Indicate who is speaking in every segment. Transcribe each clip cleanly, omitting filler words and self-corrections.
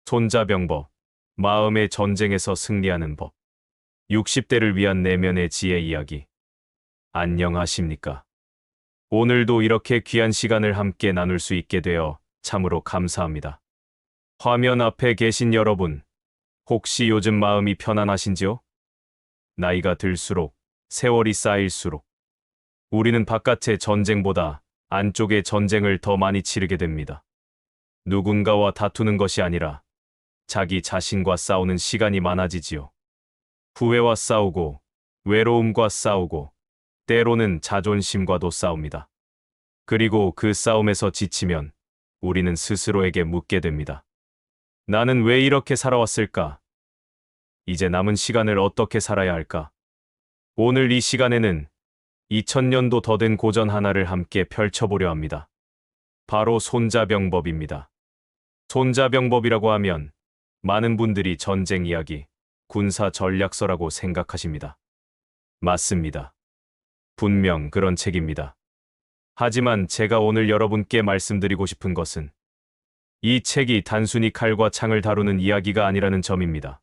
Speaker 1: 손자병법, 마음의 전쟁에서 승리하는 법. 60대를 위한 내면의 지혜 이야기. 안녕하십니까? 오늘도 이렇게 귀한 시간을 함께 나눌 수 있게 되어 참으로 감사합니다. 화면 앞에 계신 여러분, 혹시 요즘 마음이 편안하신지요? 나이가 들수록, 세월이 쌓일수록 우리는 바깥의 전쟁보다 안쪽의 전쟁을 더 많이 치르게 됩니다. 누군가와 다투는 것이 아니라 자기 자신과 싸우는 시간이 많아지지요. 후회와 싸우고, 외로움과 싸우고, 때로는 자존심과도 싸웁니다. 그리고 그 싸움에서 지치면 우리는 스스로에게 묻게 됩니다. 나는 왜 이렇게 살아왔을까? 이제 남은 시간을 어떻게 살아야 할까? 오늘 이 시간에는 2000년도 더 된 고전 하나를 함께 펼쳐보려 합니다. 바로 손자병법입니다. 손자병법이라고 하면 많은 분들이 전쟁 이야기, 군사 전략서라고 생각하십니다. 맞습니다. 분명 그런 책입니다. 하지만 제가 오늘 여러분께 말씀드리고 싶은 것은 이 책이 단순히 칼과 창을 다루는 이야기가 아니라는 점입니다.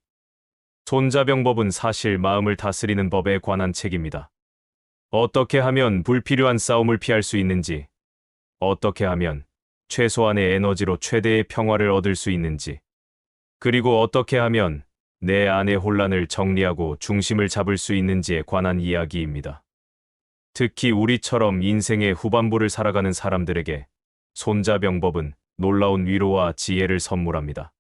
Speaker 1: 손자병법은 사실 마음을 다스리는 법에 관한 책입니다. 어떻게 하면 불필요한 싸움을 피할 수 있는지, 어떻게 하면 최소한의 에너지로 최대의 평화를 얻을 수 있는지, 그리고 어떻게 하면 내 안의 혼란을 정리하고 중심을 잡을 수 있는지에 관한 이야기입니다. 특히 우리처럼 인생의 후반부를 살아가는 사람들에게 손자병법은 놀라운 위로와 지혜를 선물합니다.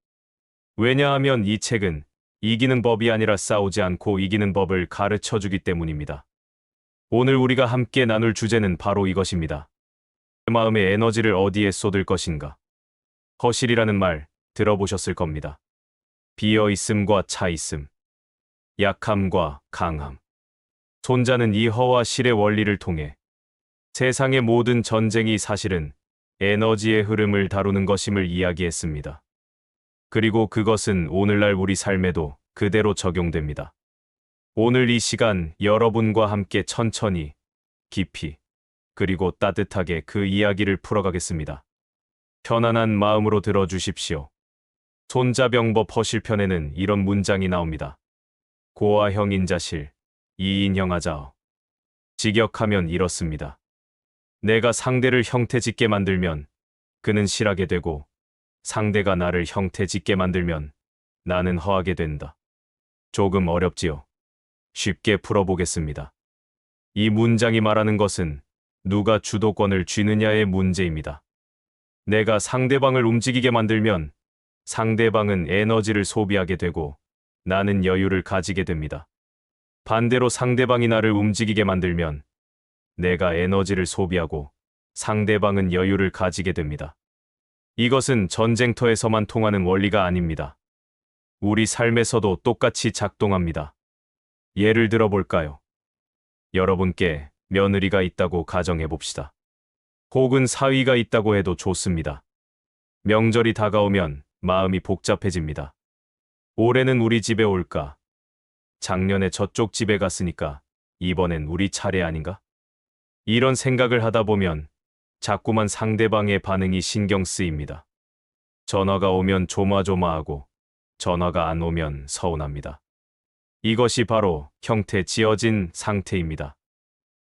Speaker 1: 왜냐하면 이 책은 이기는 법이 아니라 싸우지 않고 이기는 법을 가르쳐 주기 때문입니다. 오늘 우리가 함께 나눌 주제는 바로 이것입니다. 내 마음의 에너지를 어디에 쏟을 것인가? 허실이라는 말 들어보셨을 겁니다. 비어있음과 차있음, 약함과 강함. 손자는 이 허와 실의 원리를 통해 세상의 모든 전쟁이 사실은 에너지의 흐름을 다루는 것임을 이야기했습니다. 그리고 그것은 오늘날 우리 삶에도 그대로 적용됩니다. 오늘 이 시간 여러분과 함께 천천히, 깊이, 그리고 따뜻하게 그 이야기를 풀어가겠습니다. 편안한 마음으로 들어주십시오. 손자병법 허실편에는 이런 문장이 나옵니다. 고아형 인자실, 이인형하자어. 직역하면 이렇습니다. 내가 상대를 형태짓게 만들면 그는 실하게 되고 상대가 나를 형태짓게 만들면 나는 허하게 된다. 조금 어렵지요? 쉽게 풀어보겠습니다. 이 문장이 말하는 것은 누가 주도권을 쥐느냐의 문제입니다. 내가 상대방을 움직이게 만들면 상대방은 에너지를 소비하게 되고 나는 여유를 가지게 됩니다. 반대로 상대방이 나를 움직이게 만들면 내가 에너지를 소비하고 상대방은 여유를 가지게 됩니다. 이것은 전쟁터에서만 통하는 원리가 아닙니다. 우리 삶에서도 똑같이 작동합니다. 예를 들어 볼까요? 여러분께 며느리가 있다고 가정해 봅시다. 혹은 사위가 있다고 해도 좋습니다. 명절이 다가오면 마음이 복잡해집니다. 올해는 우리 집에 올까? 작년에 저쪽 집에 갔으니까 이번엔 우리 차례 아닌가? 이런 생각을 하다 보면 자꾸만 상대방의 반응이 신경 쓰입니다. 전화가 오면 조마조마하고 전화가 안 오면 서운합니다. 이것이 바로 형태 지어진 상태입니다.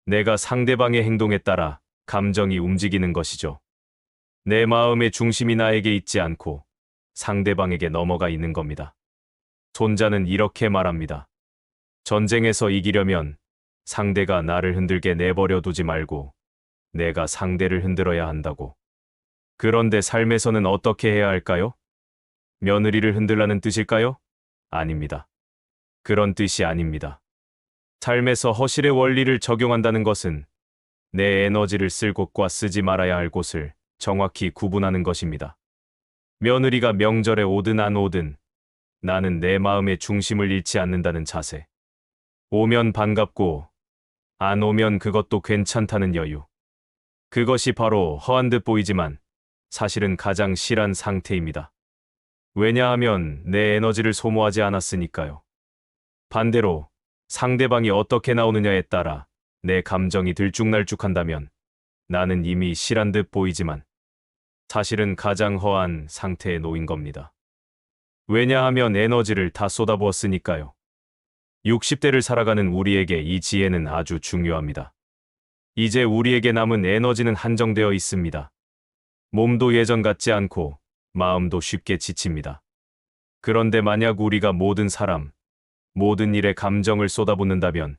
Speaker 1: 내가 상대방의 행동에 따라 감정이 움직이는 것이죠. 내 마음의 중심이 나에게 있지 않고 상대방에게 넘어가 있는 겁니다. 손자는 이렇게 말합니다. 전쟁에서 이기려면 상대가 나를 흔들게 내버려 두지 말고 내가 상대를 흔들어야 한다고. 그런데 삶에서는 어떻게 해야 할까요? 며느리를 흔들라는 뜻일까요? 아닙니다. 그런 뜻이 아닙니다. 삶에서 허실의 원리를 적용한다는 것은 내 에너지를 쓸 곳과 쓰지 말아야 할 곳을 정확히 구분하는 것입니다. 며느리가 명절에 오든 안 오든 나는 내 마음의 중심을 잃지 않는다는 자세. 오면 반갑고 안 오면 그것도 괜찮다는 여유. 그것이 바로 허한 듯 보이지만 사실은 가장 실한 상태입니다. 왜냐하면 내 에너지를 소모하지 않았으니까요. 반대로 상대방이 어떻게 나오느냐에 따라 내 감정이 들쭉날쭉한다면 나는 이미 실한 듯 보이지만 사실은 가장 허한 상태에 놓인 겁니다. 왜냐하면 에너지를 다 쏟아부었으니까요. 60대를 살아가는 우리에게 이 지혜는 아주 중요합니다. 이제 우리에게 남은 에너지는 한정되어 있습니다. 몸도 예전 같지 않고 마음도 쉽게 지칩니다. 그런데 만약 우리가 모든 사람, 모든 일에 감정을 쏟아붓는다면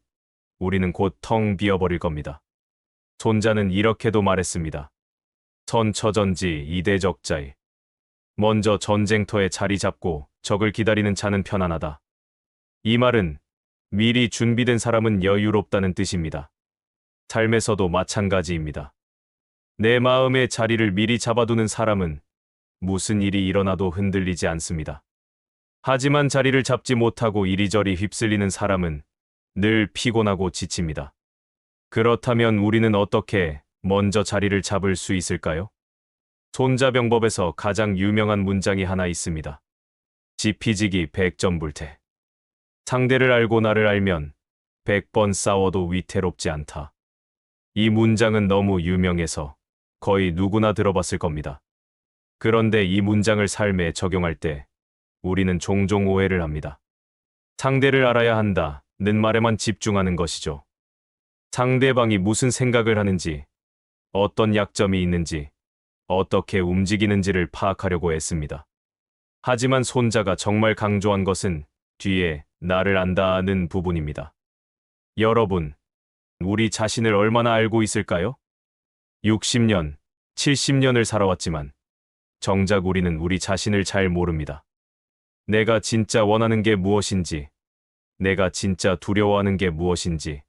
Speaker 1: 우리는 곧 텅 비어버릴 겁니다. 손자는 이렇게도 말했습니다. 선처전지 이대적자일. 먼저 전쟁터에 자리 잡고 적을 기다리는 자는 편안하다. 이 말은 미리 준비된 사람은 여유롭다는 뜻입니다. 삶에서도 마찬가지입니다. 내 마음의 자리를 미리 잡아두는 사람은 무슨 일이 일어나도 흔들리지 않습니다. 하지만 자리를 잡지 못하고 이리저리 휩쓸리는 사람은 늘 피곤하고 지칩니다. 그렇다면 우리는 어떻게 먼저 자리를 잡을 수 있을까요? 손자병법에서 가장 유명한 문장이 하나 있습니다. 지피지기 백전불태. 상대를 알고 나를 알면 100번 싸워도 위태롭지 않다. 이 문장은 너무 유명해서 거의 누구나 들어봤을 겁니다. 그런데 이 문장을 삶에 적용할 때 우리는 종종 오해를 합니다. 상대를 알아야 한다는 말에만 집중하는 것이죠. 상대방이 무슨 생각을 하는지, 어떤 약점이 있는지, 어떻게 움직이는지를 파악하려고 했습니다. 하지만 손자가 정말 강조한 것은 뒤에 나를 안다는 부분입니다. 여러분, 우리 자신을 얼마나 알고 있을까요? 60년, 70년을 살아왔지만 정작 우리는 우리 자신을 잘 모릅니다. 내가 진짜 원하는 게 무엇인지, 내가 진짜 두려워하는 게 무엇인지,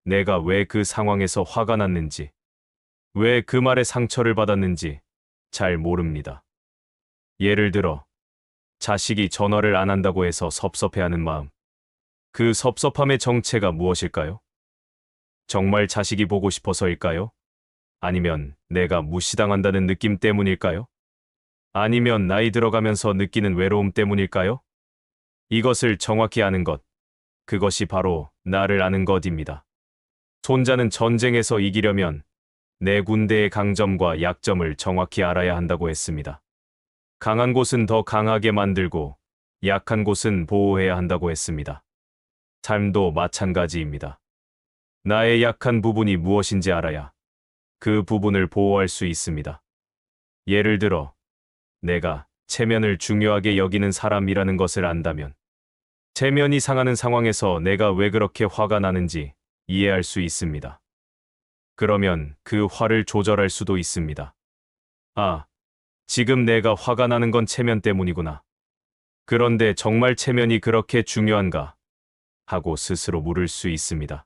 Speaker 1: 내가 왜 그 상황에서 화가 났는지, 왜 그 말에 상처를 받았는지 잘 모릅니다. 예를 들어, 자식이 전화를 안 한다고 해서 섭섭해하는 마음. 그 섭섭함의 정체가 무엇일까요? 정말 자식이 보고 싶어서일까요? 아니면 내가 무시당한다는 느낌 때문일까요? 아니면 나이 들어가면서 느끼는 외로움 때문일까요? 이것을 정확히 아는 것, 그것이 바로 나를 아는 것입니다. 손자는 전쟁에서 이기려면 내 군대의 강점과 약점을 정확히 알아야 한다고 했습니다. 강한 곳은 더 강하게 만들고 약한 곳은 보호해야 한다고 했습니다. 삶도 마찬가지입니다. 나의 약한 부분이 무엇인지 알아야 그 부분을 보호할 수 있습니다. 예를 들어, 내가 체면을 중요하게 여기는 사람이라는 것을 안다면 체면이 상하는 상황에서 내가 왜 그렇게 화가 나는지 이해할 수 있습니다. 그러면 그 화를 조절할 수도 있습니다. 아, 지금 내가 화가 나는 건 체면 때문이구나. 그런데 정말 체면이 그렇게 중요한가? 하고 스스로 물을 수 있습니다.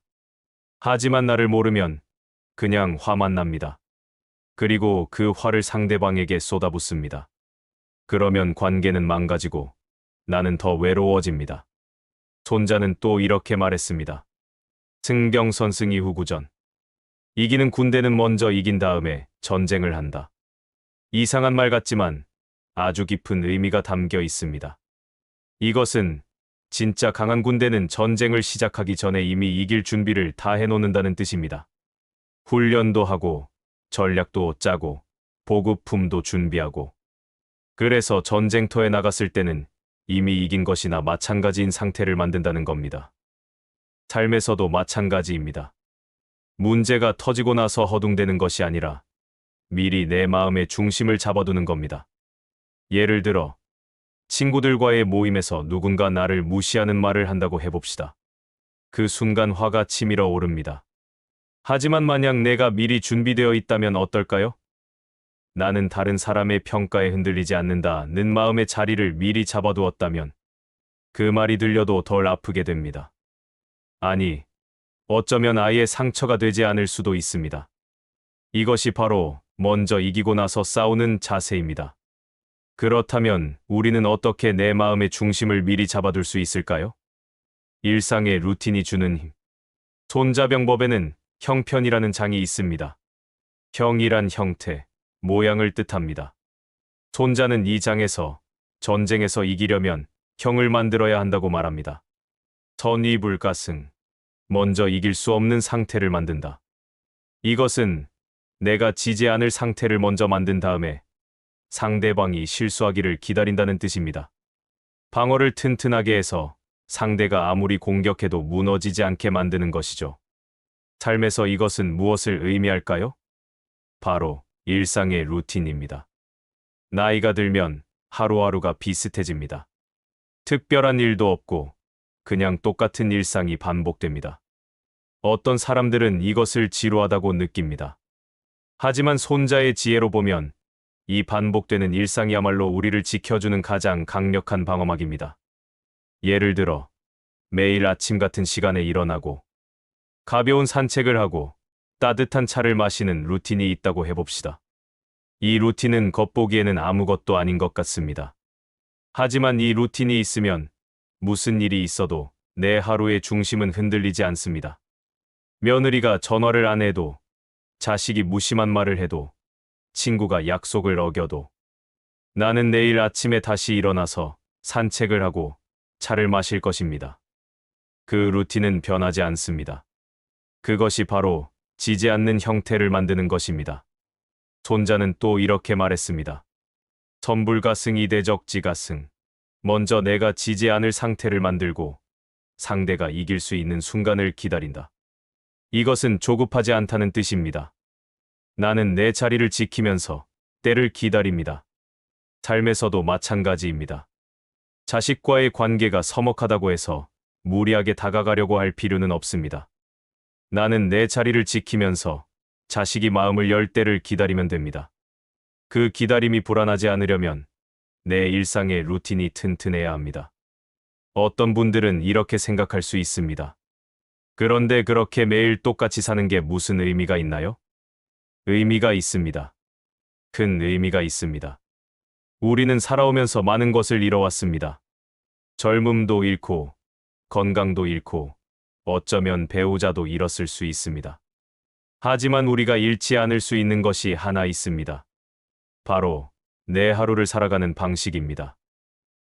Speaker 1: 하지만 나를 모르면 그냥 화만 납니다. 그리고 그 화를 상대방에게 쏟아붓습니다. 그러면 관계는 망가지고 나는 더 외로워집니다. 손자는 또 이렇게 말했습니다. 승경선승이 후구전. 이기는 군대는 먼저 이긴 다음에 전쟁을 한다. 이상한 말 같지만 아주 깊은 의미가 담겨 있습니다. 이것은 진짜 강한 군대는 전쟁을 시작하기 전에 이미 이길 준비를 다 해놓는다는 뜻입니다. 훈련도 하고 전략도 짜고 보급품도 준비하고, 그래서 전쟁터에 나갔을 때는 이미 이긴 것이나 마찬가지인 상태를 만든다는 겁니다. 삶에서도 마찬가지입니다. 문제가 터지고 나서 허둥대는 것이 아니라 미리 내 마음의 중심을 잡아두는 겁니다. 예를 들어, 친구들과의 모임에서 누군가 나를 무시하는 말을 한다고 해봅시다. 그 순간 화가 치밀어 오릅니다. 하지만 만약 내가 미리 준비되어 있다면 어떨까요? 나는 다른 사람의 평가에 흔들리지 않는다는 마음의 자리를 미리 잡아두었다면 그 말이 들려도 덜 아프게 됩니다. 아니, 어쩌면 아예 상처가 되지 않을 수도 있습니다. 이것이 바로 먼저 이기고 나서 싸우는 자세입니다. 그렇다면 우리는 어떻게 내 마음의 중심을 미리 잡아둘 수 있을까요? 일상의 루틴이 주는 힘. 손자병법에는 형편이라는 장이 있습니다. 형이란 형태, 모양을 뜻합니다. 손자는 이 장에서 전쟁에서 이기려면 형을 만들어야 한다고 말합니다. 선의불가승. 먼저 이길 수 없는 상태를 만든다. 이것은 내가 지지 않을 상태를 먼저 만든 다음에 상대방이 실수하기를 기다린다는 뜻입니다. 방어를 튼튼하게 해서 상대가 아무리 공격해도 무너지지 않게 만드는 것이죠. 삶에서 이것은 무엇을 의미할까요? 바로 일상의 루틴입니다. 나이가 들면 하루하루가 비슷해집니다. 특별한 일도 없고 그냥 똑같은 일상이 반복됩니다. 어떤 사람들은 이것을 지루하다고 느낍니다. 하지만 손자의 지혜로 보면 이 반복되는 일상이야말로 우리를 지켜주는 가장 강력한 방어막입니다. 예를 들어 매일 아침 같은 시간에 일어나고 가벼운 산책을 하고 따뜻한 차를 마시는 루틴이 있다고 해봅시다. 이 루틴은 겉보기에는 아무것도 아닌 것 같습니다. 하지만 이 루틴이 있으면 무슨 일이 있어도 내 하루의 중심은 흔들리지 않습니다. 며느리가 전화를 안 해도, 자식이 무심한 말을 해도, 친구가 약속을 어겨도 나는 내일 아침에 다시 일어나서 산책을 하고 차를 마실 것입니다. 그 루틴은 변하지 않습니다. 그것이 바로 지지 않는 형태를 만드는 것입니다. 손자는 또 이렇게 말했습니다. 선불가승 이대적지가승. 먼저 내가 지지 않을 상태를 만들고 상대가 이길 수 있는 순간을 기다린다. 이것은 조급하지 않다는 뜻입니다. 나는 내 자리를 지키면서 때를 기다립니다. 삶에서도 마찬가지입니다. 자식과의 관계가 서먹하다고 해서 무리하게 다가가려고 할 필요는 없습니다. 나는 내 자리를 지키면서 자식이 마음을 열 때를 기다리면 됩니다. 그 기다림이 불안하지 않으려면 내 일상의 루틴이 튼튼해야 합니다. 어떤 분들은 이렇게 생각할 수 있습니다. 그런데 그렇게 매일 똑같이 사는 게 무슨 의미가 있나요? 의미가 있습니다. 큰 의미가 있습니다. 우리는 살아오면서 많은 것을 잃어왔습니다. 젊음도 잃고, 건강도 잃고, 어쩌면 배우자도 잃었을 수 있습니다. 하지만 우리가 잃지 않을 수 있는 것이 하나 있습니다. 바로 내 하루를 살아가는 방식입니다.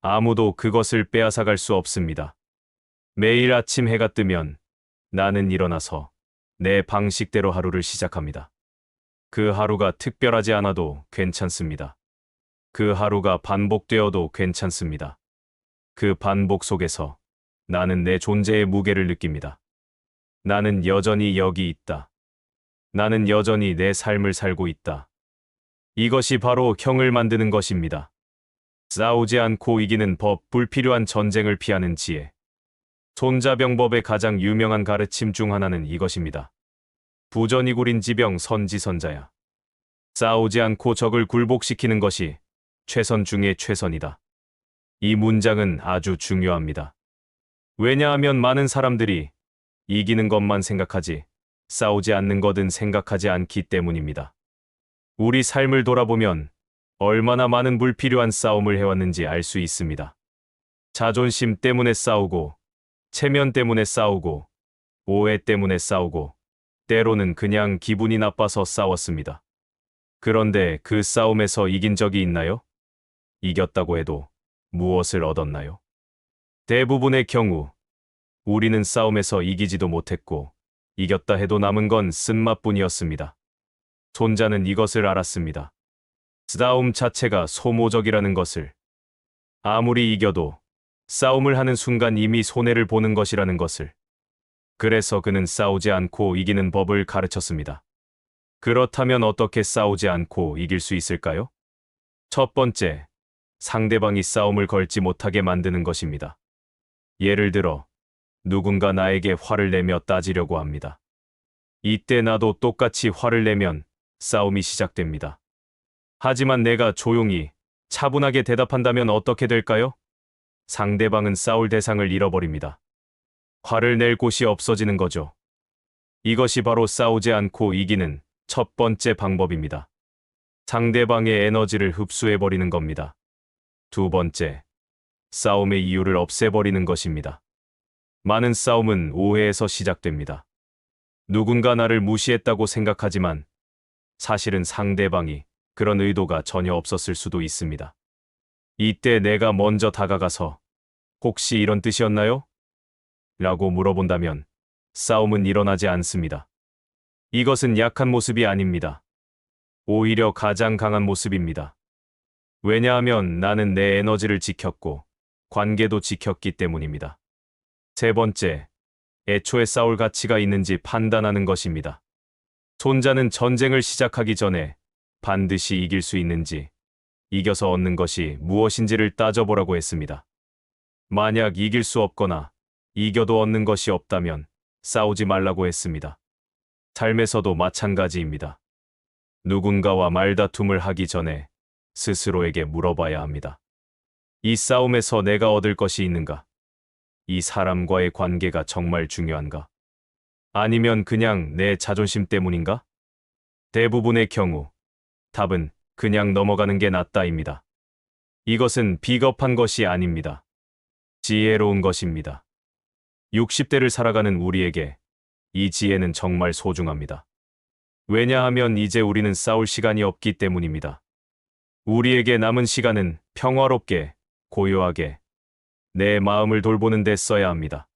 Speaker 1: 아무도 그것을 빼앗아갈 수 없습니다. 매일 아침 해가 뜨면 나는 일어나서 내 방식대로 하루를 시작합니다. 그 하루가 특별하지 않아도 괜찮습니다. 그 하루가 반복되어도 괜찮습니다. 그 반복 속에서 나는 내 존재의 무게를 느낍니다. 나는 여전히 여기 있다. 나는 여전히 내 삶을 살고 있다. 이것이 바로 형을 만드는 것입니다. 싸우지 않고 이기는 법, 불필요한 전쟁을 피하는 지혜. 손자병법의 가장 유명한 가르침 중 하나는 이것입니다. 부전이구린 지병 선지선자야. 싸우지 않고 적을 굴복시키는 것이 최선 중의 최선이다. 이 문장은 아주 중요합니다. 왜냐하면 많은 사람들이 이기는 것만 생각하지 싸우지 않는 것은 생각하지 않기 때문입니다. 우리 삶을 돌아보면 얼마나 많은 불필요한 싸움을 해왔는지 알 수 있습니다. 자존심 때문에 싸우고, 체면 때문에 싸우고, 오해 때문에 싸우고, 때로는 그냥 기분이 나빠서 싸웠습니다. 그런데 그 싸움에서 이긴 적이 있나요? 이겼다고 해도 무엇을 얻었나요? 대부분의 경우 우리는 싸움에서 이기지도 못했고 이겼다 해도 남은 건 쓴맛뿐이었습니다. 손자는 이것을 알았습니다. 싸움 자체가 소모적이라는 것을, 아무리 이겨도 싸움을 하는 순간 이미 손해를 보는 것이라는 것을. 그래서 그는 싸우지 않고 이기는 법을 가르쳤습니다. 그렇다면 어떻게 싸우지 않고 이길 수 있을까요? 첫 번째, 상대방이 싸움을 걸지 못하게 만드는 것입니다. 예를 들어, 누군가 나에게 화를 내며 따지려고 합니다. 이때 나도 똑같이 화를 내면 싸움이 시작됩니다. 하지만 내가 조용히, 차분하게 대답한다면 어떻게 될까요? 상대방은 싸울 대상을 잃어버립니다. 화를 낼 곳이 없어지는 거죠. 이것이 바로 싸우지 않고 이기는 첫 번째 방법입니다. 상대방의 에너지를 흡수해버리는 겁니다. 두 번째, 싸움의 이유를 없애버리는 것입니다. 많은 싸움은 오해에서 시작됩니다. 누군가 나를 무시했다고 생각하지만 사실은 상대방이 그런 의도가 전혀 없었을 수도 있습니다. 이때 내가 먼저 다가가서 혹시 이런 뜻이었나요? 라고 물어본다면 싸움은 일어나지 않습니다. 이것은 약한 모습이 아닙니다. 오히려 가장 강한 모습입니다. 왜냐하면 나는 내 에너지를 지켰고 관계도 지켰기 때문입니다. 세 번째, 애초에 싸울 가치가 있는지 판단하는 것입니다. 손자는 전쟁을 시작하기 전에 반드시 이길 수 있는지, 이겨서 얻는 것이 무엇인지를 따져보라고 했습니다. 만약 이길 수 없거나 이겨도 얻는 것이 없다면 싸우지 말라고 했습니다. 삶에서도 마찬가지입니다. 누군가와 말다툼을 하기 전에 스스로에게 물어봐야 합니다. 이 싸움에서 내가 얻을 것이 있는가? 이 사람과의 관계가 정말 중요한가? 아니면 그냥 내 자존심 때문인가? 대부분의 경우 답은 그냥 넘어가는 게 낫다입니다. 이것은 비겁한 것이 아닙니다. 지혜로운 것입니다. 60대를 살아가는 우리에게 이 지혜는 정말 소중합니다. 왜냐하면 이제 우리는 싸울 시간이 없기 때문입니다. 우리에게 남은 시간은 평화롭게, 고요하게 내 마음을 돌보는 데 써야 합니다.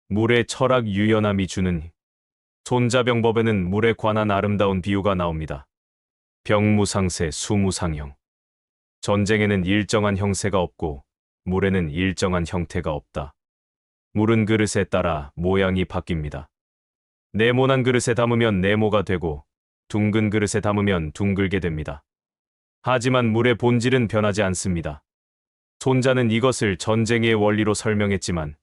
Speaker 1: 물의 철학 유연함이 주는 힘. 손자병법에는 물에 관한 아름다운 비유가 나옵니다. 병무상세 수무상형. 전쟁에는 일정한 형세가 없고 물에는 일정한 형태가 없다. 물은 그릇에 따라 모양이 바뀝니다. 네모난 그릇에 담으면 네모가 되고 둥근 그릇에 담으면 둥글게 됩니다. 하지만 물의 본질은 변하지 않습니다. 손자는 이것을 전쟁의 원리로 설명했지만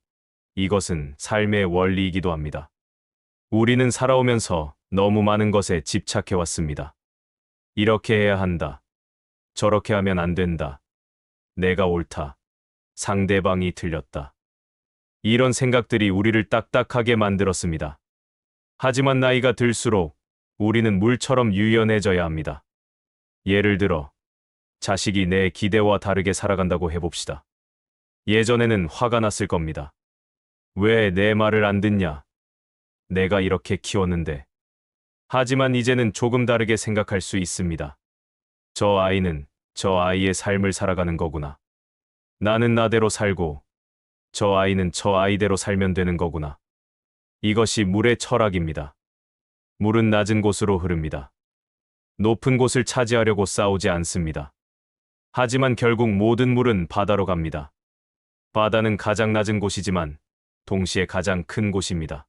Speaker 1: 이것은 삶의 원리이기도 합니다. 우리는 살아오면서 너무 많은 것에 집착해왔습니다. 이렇게 해야 한다. 저렇게 하면 안 된다. 내가 옳다. 상대방이 틀렸다. 이런 생각들이 우리를 딱딱하게 만들었습니다. 하지만 나이가 들수록 우리는 물처럼 유연해져야 합니다. 예를 들어, 자식이 내 기대와 다르게 살아간다고 해봅시다. 예전에는 화가 났을 겁니다. 왜 내 말을 안 듣냐? 내가 이렇게 키웠는데. 하지만 이제는 조금 다르게 생각할 수 있습니다. 저 아이는 저 아이의 삶을 살아가는 거구나. 나는 나대로 살고 저 아이는 저 아이대로 살면 되는 거구나. 이것이 물의 철학입니다. 물은 낮은 곳으로 흐릅니다. 높은 곳을 차지하려고 싸우지 않습니다. 하지만 결국 모든 물은 바다로 갑니다. 바다는 가장 낮은 곳이지만 동시에 가장 큰 곳입니다.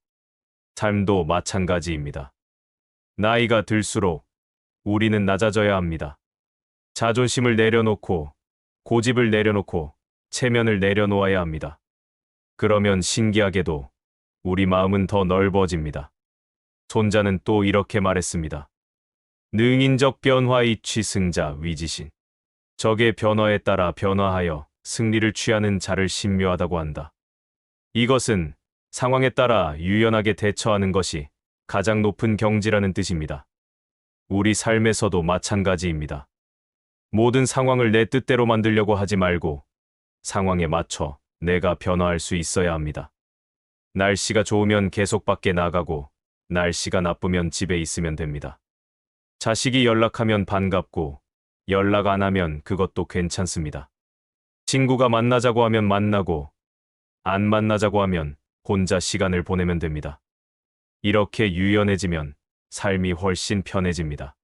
Speaker 1: 삶도 마찬가지입니다. 나이가 들수록 우리는 낮아져야 합니다. 자존심을 내려놓고 고집을 내려놓고 체면을 내려놓아야 합니다. 그러면 신기하게도 우리 마음은 더 넓어집니다. 손자는 또 이렇게 말했습니다. 능인적 변화의 취승자 위지신. 적의 변화에 따라 변화하여 승리를 취하는 자를 신묘하다고 한다. 이것은 상황에 따라 유연하게 대처하는 것이 가장 높은 경지라는 뜻입니다. 우리 삶에서도 마찬가지입니다. 모든 상황을 내 뜻대로 만들려고 하지 말고 상황에 맞춰 내가 변화할 수 있어야 합니다. 날씨가 좋으면 계속 밖에 나가고 날씨가 나쁘면 집에 있으면 됩니다. 자식이 연락하면 반갑고 연락 안 하면 그것도 괜찮습니다. 친구가 만나자고 하면 만나고 안 만나자고 하면 혼자 시간을 보내면 됩니다. 이렇게 유연해지면 삶이 훨씬 편해집니다.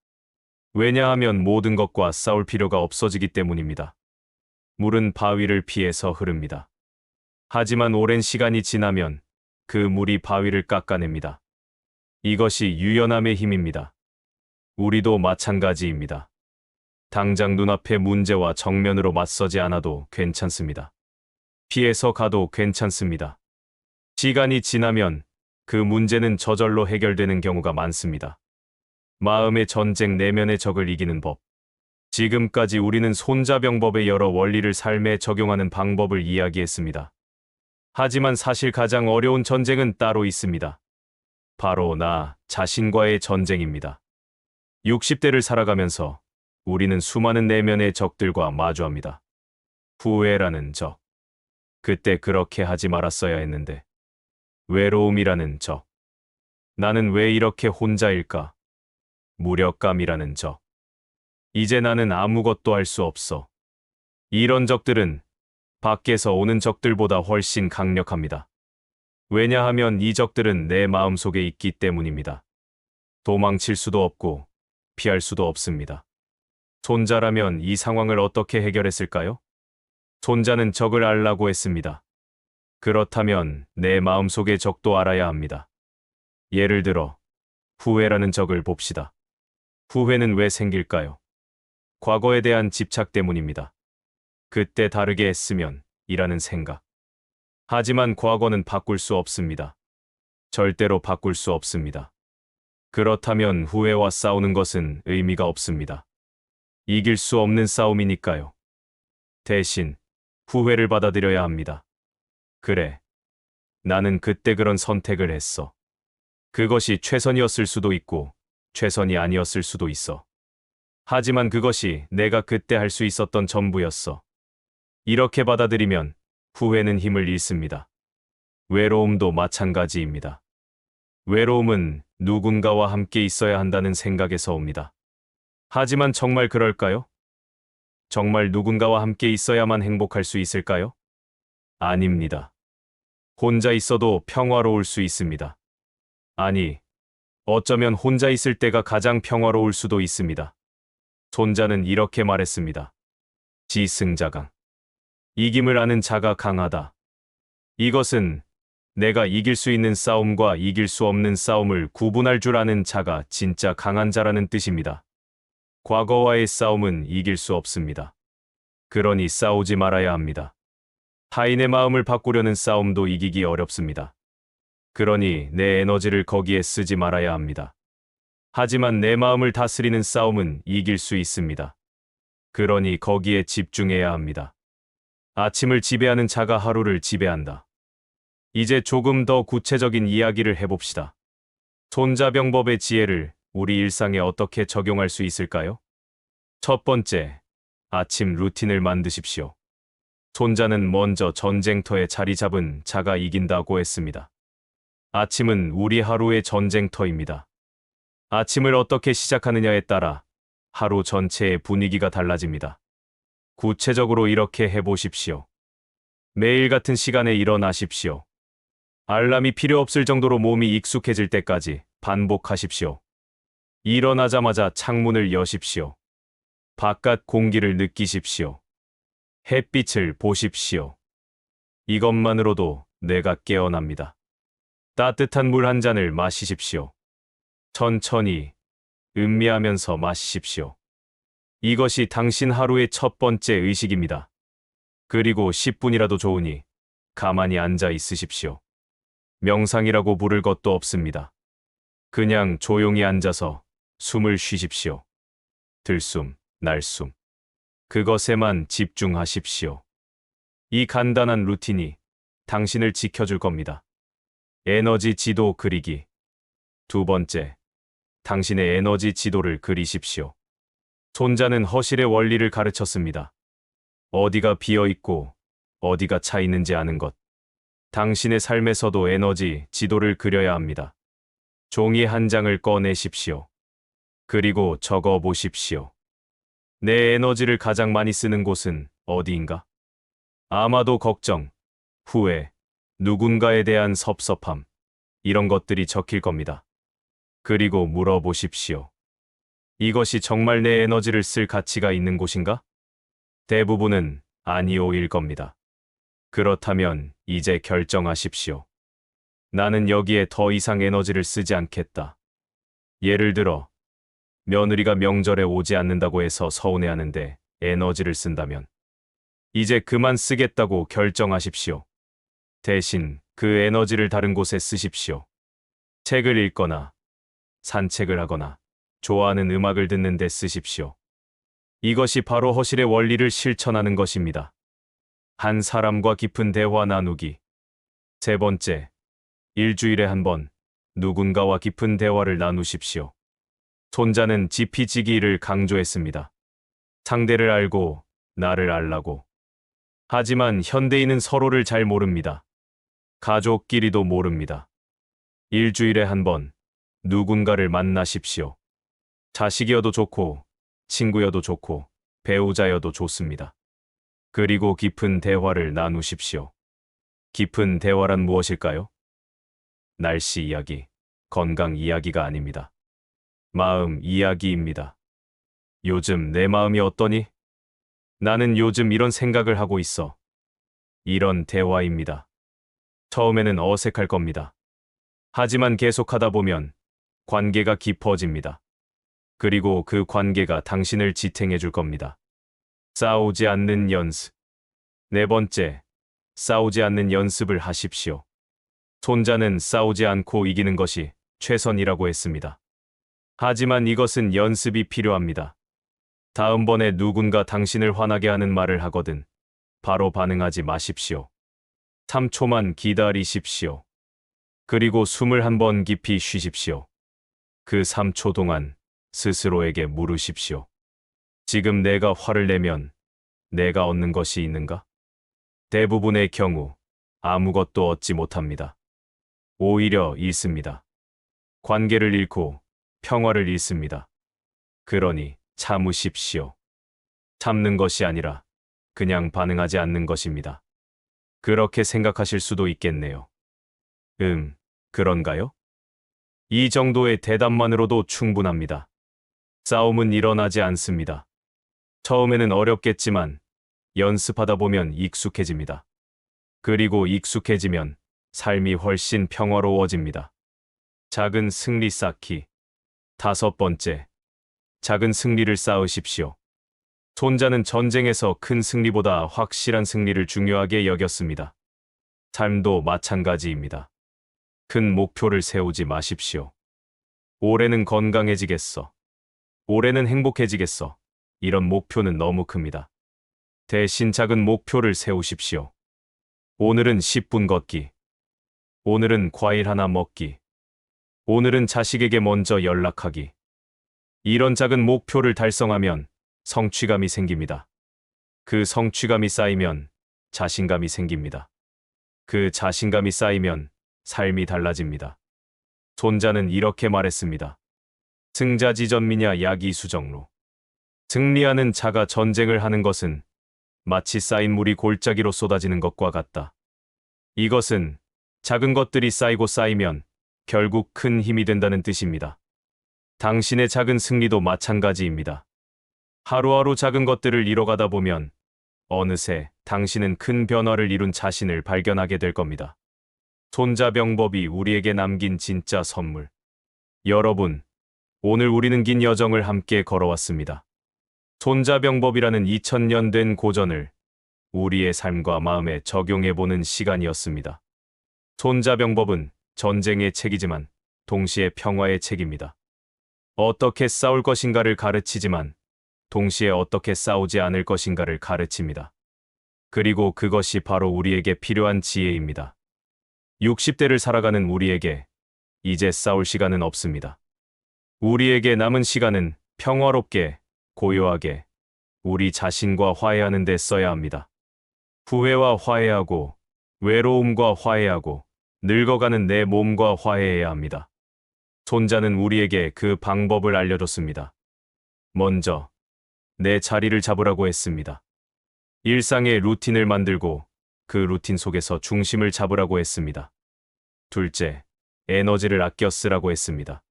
Speaker 1: 왜냐하면 모든 것과 싸울 필요가 없어지기 때문입니다. 물은 바위를 피해서 흐릅니다. 하지만 오랜 시간이 지나면 그 물이 바위를 깎아냅니다. 이것이 유연함의 힘입니다. 우리도 마찬가지입니다. 당장 눈앞의 문제와 정면으로 맞서지 않아도 괜찮습니다. 피해서 가도 괜찮습니다. 시간이 지나면 그 문제는 저절로 해결되는 경우가 많습니다. 마음의 전쟁, 내면의 적을 이기는 법. 지금까지 우리는 손자병법의 여러 원리를 삶에 적용하는 방법을 이야기했습니다. 하지만 사실 가장 어려운 전쟁은 따로 있습니다. 바로 나 자신과의 전쟁입니다. 60대를 살아가면서 우리는 수많은 내면의 적들과 마주합니다. 후회라는 적. 그때 그렇게 하지 말았어야 했는데. 외로움이라는 적. 나는 왜 이렇게 혼자일까? 무력감이라는 적. 이제 나는 아무것도 할 수 없어. 이런 적들은 밖에서 오는 적들보다 훨씬 강력합니다. 왜냐하면 이 적들은 내 마음속에 있기 때문입니다. 도망칠 수도 없고 피할 수도 없습니다. 손자라면 이 상황을 어떻게 해결했을까요? 손자는 적을 알라고 했습니다. 그렇다면 내 마음속의 적도 알아야 합니다. 예를 들어 후회라는 적을 봅시다. 후회는 왜 생길까요? 과거에 대한 집착 때문입니다. 그때 다르게 했으면 이라는 생각. 하지만 과거는 바꿀 수 없습니다. 절대로 바꿀 수 없습니다. 그렇다면 후회와 싸우는 것은 의미가 없습니다. 이길 수 없는 싸움이니까요. 대신 후회를 받아들여야 합니다. 그래, 나는 그때 그런 선택을 했어. 그것이 최선이었을 수도 있고 최선이 아니었을 수도 있어. 하지만 그것이 내가 그때 할 수 있었던 전부였어. 이렇게 받아들이면 후회는 힘을 잃습니다. 외로움도 마찬가지입니다. 외로움은 누군가와 함께 있어야 한다는 생각에서 옵니다. 하지만 정말 그럴까요? 정말 누군가와 함께 있어야만 행복할 수 있을까요? 아닙니다. 혼자 있어도 평화로울 수 있습니다. 아니, 어쩌면 혼자 있을 때가 가장 평화로울 수도 있습니다. 손자는 이렇게 말했습니다. 지승자강. 이김을 아는 자가 강하다. 이것은 내가 이길 수 있는 싸움과 이길 수 없는 싸움을 구분할 줄 아는 자가 진짜 강한 자라는 뜻입니다. 과거와의 싸움은 이길 수 없습니다. 그러니 싸우지 말아야 합니다. 타인의 마음을 바꾸려는 싸움도 이기기 어렵습니다. 그러니 내 에너지를 거기에 쓰지 말아야 합니다. 하지만 내 마음을 다스리는 싸움은 이길 수 있습니다. 그러니 거기에 집중해야 합니다. 아침을 지배하는 자가 하루를 지배한다. 이제 조금 더 구체적인 이야기를 해봅시다. 손자병법의 지혜를 우리 일상에 어떻게 적용할 수 있을까요? 첫 번째, 아침 루틴을 만드십시오. 손자는 먼저 전쟁터에 자리 잡은 자가 이긴다고 했습니다. 아침은 우리 하루의 전쟁터입니다. 아침을 어떻게 시작하느냐에 따라 하루 전체의 분위기가 달라집니다. 구체적으로 이렇게 해보십시오. 매일 같은 시간에 일어나십시오. 알람이 필요 없을 정도로 몸이 익숙해질 때까지 반복하십시오. 일어나자마자 창문을 여십시오. 바깥 공기를 느끼십시오. 햇빛을 보십시오. 이것만으로도 뇌가 깨어납니다. 따뜻한 물 한 잔을 마시십시오. 천천히, 음미하면서 마시십시오. 이것이 당신 하루의 첫 번째 의식입니다. 그리고 10분이라도 좋으니 가만히 앉아 있으십시오. 명상이라고 부를 것도 없습니다. 그냥 조용히 앉아서 숨을 쉬십시오. 들숨, 날숨. 그것에만 집중하십시오. 이 간단한 루틴이 당신을 지켜줄 겁니다. 에너지 지도 그리기. 두 번째, 당신의 에너지 지도를 그리십시오. 손자는 허실의 원리를 가르쳤습니다. 어디가 비어 있고 어디가 차 있는지 아는 것. 당신의 삶에서도 에너지 지도를 그려야 합니다. 종이 한 장을 꺼내십시오. 그리고 적어 보십시오. 내 에너지를 가장 많이 쓰는 곳은 어디인가? 아마도 걱정, 후회, 누군가에 대한 섭섭함, 이런 것들이 적힐 겁니다. 그리고 물어보십시오. 이것이 정말 내 에너지를 쓸 가치가 있는 곳인가? 대부분은 아니오일 겁니다. 그렇다면 이제 결정하십시오. 나는 여기에 더 이상 에너지를 쓰지 않겠다. 예를 들어, 며느리가 명절에 오지 않는다고 해서 서운해하는데 에너지를 쓴다면 이제 그만 쓰겠다고 결정하십시오. 대신 그 에너지를 다른 곳에 쓰십시오. 책을 읽거나 산책을 하거나 좋아하는 음악을 듣는 데 쓰십시오. 이것이 바로 허실의 원리를 실천하는 것입니다. 한 사람과 깊은 대화 나누기. 세 번째, 일주일에 한 번 누군가와 깊은 대화를 나누십시오. 손자는 지피지기를 강조했습니다. 상대를 알고 나를 알라고. 하지만 현대인은 서로를 잘 모릅니다. 가족끼리도 모릅니다. 일주일에 한 번 누군가를 만나십시오. 자식이어도 좋고 친구여도 좋고 배우자여도 좋습니다. 그리고 깊은 대화를 나누십시오. 깊은 대화란 무엇일까요? 날씨 이야기, 건강 이야기가 아닙니다. 마음 이야기입니다. 요즘 내 마음이 어떠니? 나는 요즘 이런 생각을 하고 있어. 이런 대화입니다. 처음에는 어색할 겁니다. 하지만 계속하다 보면 관계가 깊어집니다. 그리고 그 관계가 당신을 지탱해 줄 겁니다. 싸우지 않는 연습. 네 번째, 싸우지 않는 연습을 하십시오. 손자는 싸우지 않고 이기는 것이 최선이라고 했습니다. 하지만 이것은 연습이 필요합니다. 다음번에 누군가 당신을 화나게 하는 말을 하거든 바로 반응하지 마십시오. 3초만 기다리십시오. 그리고 숨을 한 번 깊이 쉬십시오. 그 3초 동안 스스로에게 물으십시오. 지금 내가 화를 내면 내가 얻는 것이 있는가? 대부분의 경우 아무것도 얻지 못합니다. 오히려 잃습니다. 관계를 잃고 평화를 잃습니다. 그러니 참으십시오. 참는 것이 아니라 그냥 반응하지 않는 것입니다. 그렇게 생각하실 수도 있겠네요. 그런가요? 이 정도의 대답만으로도 충분합니다. 싸움은 일어나지 않습니다. 처음에는 어렵겠지만 연습하다 보면 익숙해집니다. 그리고 익숙해지면 삶이 훨씬 평화로워집니다. 작은 승리 쌓기. 5번째, 작은 승리를 쌓으십시오. 손자는 전쟁에서 큰 승리보다 확실한 승리를 중요하게 여겼습니다. 삶도 마찬가지입니다. 큰 목표를 세우지 마십시오. 올해는 건강해지겠어. 올해는 행복해지겠어. 이런 목표는 너무 큽니다. 대신 작은 목표를 세우십시오. 오늘은 10분 걷기. 오늘은 과일 하나 먹기. 오늘은 자식에게 먼저 연락하기. 이런 작은 목표를 달성하면 성취감이 생깁니다. 그 성취감이 쌓이면 자신감이 생깁니다. 그 자신감이 쌓이면 삶이 달라집니다. 손자는 이렇게 말했습니다. 승자지전미냐 야기수정로. 승리하는 자가 전쟁을 하는 것은 마치 쌓인 물이 골짜기로 쏟아지는 것과 같다. 이것은 작은 것들이 쌓이고 쌓이면 결국 큰 힘이 된다는 뜻입니다. 당신의 작은 승리도 마찬가지입니다. 하루하루 작은 것들을 이뤄가다 보면 어느새 당신은 큰 변화를 이룬 자신을 발견하게 될 겁니다. 손자병법이 우리에게 남긴 진짜 선물. 여러분, 오늘 우리는 긴 여정을 함께 걸어왔습니다. 손자병법이라는 2000년 된 고전을 우리의 삶과 마음에 적용해보는 시간이었습니다. 손자병법은 전쟁의 책이지만 동시에 평화의 책입니다. 어떻게 싸울 것인가를 가르치지만 동시에 어떻게 싸우지 않을 것인가를 가르칩니다. 그리고 그것이 바로 우리에게 필요한 지혜입니다. 60대를 살아가는 우리에게 이제 싸울 시간은 없습니다. 우리에게 남은 시간은 평화롭게, 고요하게, 우리 자신과 화해하는 데 써야 합니다. 후회와 화해하고, 외로움과 화해하고, 늙어가는 내 몸과 화해해야 합니다. 손자는 우리에게 그 방법을 알려줬습니다. 먼저, 내 자리를 잡으라고 했습니다. 일상의 루틴을 만들고 그 루틴 속에서 중심을 잡으라고 했습니다. 둘째, 에너지를 아껴 쓰라고 했습니다.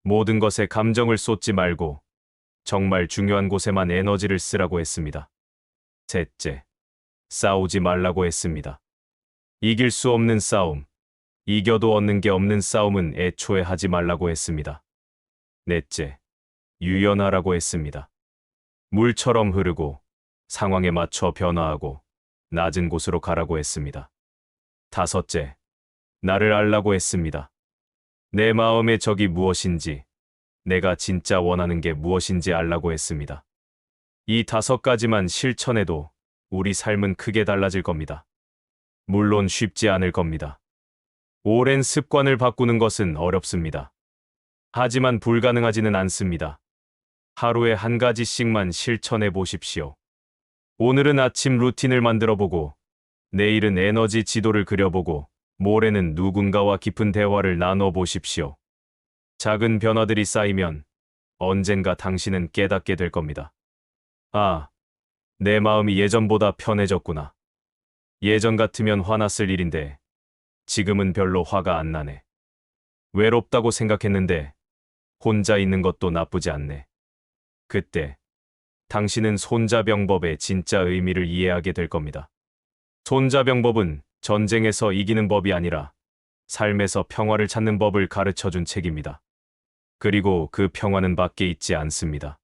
Speaker 1: 모든 것에 감정을 쏟지 말고 정말 중요한 곳에만 에너지를 쓰라고 했습니다. 셋째, 싸우지 말라고 했습니다. 이길 수 없는 싸움, 이겨도 얻는 게 없는 싸움은 애초에 하지 말라고 했습니다. 넷째, 유연하라고 했습니다. 물처럼 흐르고 상황에 맞춰 변화하고 낮은 곳으로 가라고 했습니다. 다섯째, 나를 알라고 했습니다. 내 마음의 적이 무엇인지, 내가 진짜 원하는 게 무엇인지 알라고 했습니다. 이 5가지만 실천해도 우리 삶은 크게 달라질 겁니다. 물론 쉽지 않을 겁니다. 오랜 습관을 바꾸는 것은 어렵습니다. 하지만 불가능하지는 않습니다. 하루에 한 가지씩만 실천해 보십시오. 오늘은 아침 루틴을 만들어 보고, 내일은 에너지 지도를 그려보고, 모레는 누군가와 깊은 대화를 나눠 보십시오. 작은 변화들이 쌓이면 언젠가 당신은 깨닫게 될 겁니다. 아, 내 마음이 예전보다 편해졌구나. 예전 같으면 화났을 일인데 지금은 별로 화가 안 나네. 외롭다고 생각했는데 혼자 있는 것도 나쁘지 않네. 그때 당신은 손자병법의 진짜 의미를 이해하게 될 겁니다. 손자병법은 전쟁에서 이기는 법이 아니라 삶에서 평화를 찾는 법을 가르쳐준 책입니다. 그리고 그 평화는 밖에 있지 않습니다.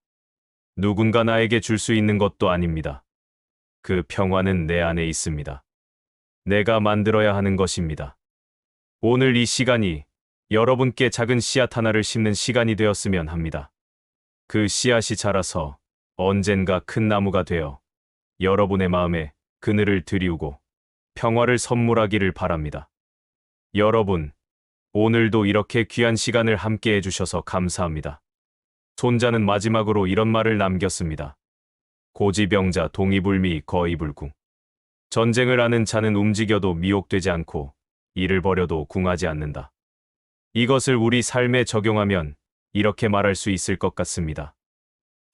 Speaker 1: 누군가 나에게 줄 수 있는 것도 아닙니다. 그 평화는 내 안에 있습니다. 내가 만들어야 하는 것입니다. 오늘 이 시간이 여러분께 작은 씨앗 하나를 심는 시간이 되었으면 합니다. 그 씨앗이 자라서 언젠가 큰 나무가 되어 여러분의 마음에 그늘을 드리우고 평화를 선물하기를 바랍니다. 여러분, 오늘도 이렇게 귀한 시간을 함께 해주셔서 감사합니다. 손자는 마지막으로 이런 말을 남겼습니다. 고지병자 동의불미 거의불궁. 전쟁을 하는 자는 움직여도 미혹되지 않고 일을 벌여도 궁하지 않는다. 이것을 우리 삶에 적용하면 이렇게 말할 수 있을 것 같습니다.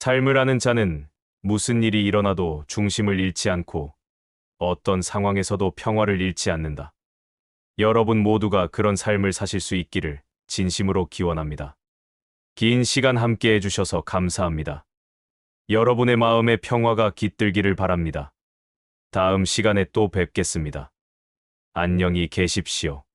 Speaker 1: 삶을 아는 자는 무슨 일이 일어나도 중심을 잃지 않고 어떤 상황에서도 평화를 잃지 않는다. 여러분 모두가 그런 삶을 사실 수 있기를 진심으로 기원합니다. 긴 시간 함께 해주셔서 감사합니다. 여러분의 마음에 평화가 깃들기를 바랍니다. 다음 시간에 또 뵙겠습니다. 안녕히 계십시오.